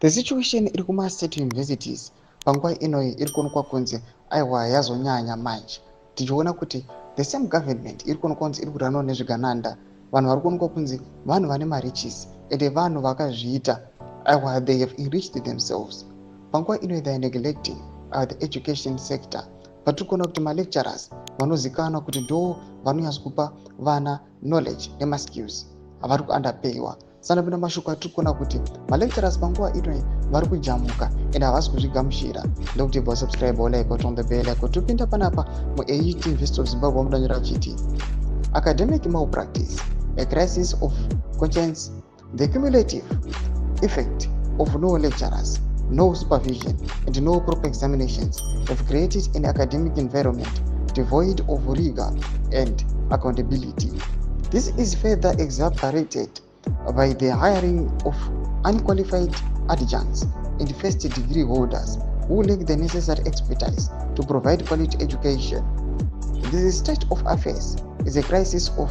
The situation iri kuma-state universities panguva inoyi iri kuonekwa kunzi aiwa yazonyanya manje, tichiona kuti the same government iri kuonekwa kunzi iri kuranawo nezvigananda. Vanhu vari kuonekwa kunzi vanhu vane mariches ende vanhu vakazviita aiwa they have enriched themselves. Panguva inoyi they are neglecting the education sector. Patiri kuona kuti malecturers vanozikanwa kuti ndo vanonyatsokupa vana knowledge nemaskills vari kuunderpayiwa. Sanapinda mashoko atiri kuona kuti malecturers panguva inoyi vari kujamuka ende havasi kuzvigamuchira. Ndokuti subscribe like on the bell like topinda panapa mu8 University of Zimbabwe vamudanyora vachiti academic malpractice, a crisis of conscience, the cumulative effect of no lecturers, no supervision and no proper examinations have created an academic environment devoid of rigor and accountability. This is further exacerbated by the hiring of unqualified adjuncts and first degree holders who lack the necessary expertise to provide quality education. This state of affairs is a crisis of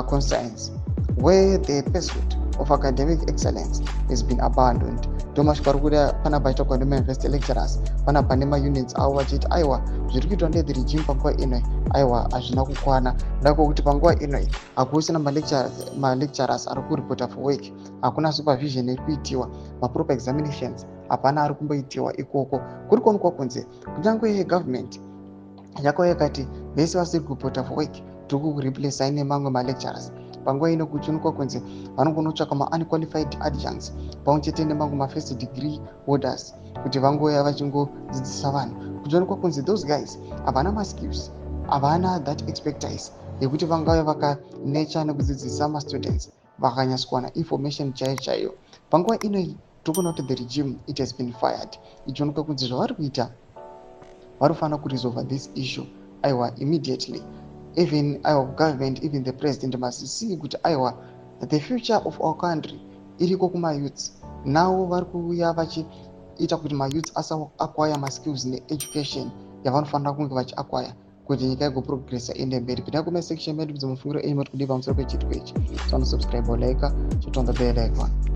conscience where the pursuit of academic excellence has been abandoned. Ndomashikwarikuda panapa chitokwa nemauniversity lecturers panapa nemaunits avo vachiti aiwa zviri kuitwa ndedhi regime panguva inoyi aiwa hazvina kukwana, ndakokuti panguva inoyi hakusina malecturers ari kuripota for work, hakuna supervision iri kuitiwa, maproper examinations hapana ari kumboitiwa ikoko. Kuri kuonekwa kunze kunyange government yakauya yakati vese vasiri kuripota for work tiri kureplace nemamwe malecturers. Panguva ino kuchionekwa kunze vanogona kutsvaka maunqualified adjuncts pamwe chete nemamwe mafirst degree holders kuti vangoya vachingodzidzisa vanhu. Kuchionekwa kunze those guys havana maskills, havana that expertise yekuti vangauya vakanecha nekudzidzisa mastudents vakanyatsokuwana information chaiyo chaiyo. Panguva inoyi tiri kuona kuti the regime it has been fired. Ichionekwa kunze zvavari kuita varifanira kuresolve this issue aiwa immediately. Even our government, even the president must see kuti aiwa the future of our country iriko kuma-youths. Navo vari kuuya vachiita kuti ma-youths acquire ma-skills ne-education yavanofanira kunge vachiacquire kuti nyika igoprogressa ende mberi. Pinda kuma-section medu mufungiro enyu muri kudii pamusoro pechitiko ichi. So subscribe or like, chot on the bell icon.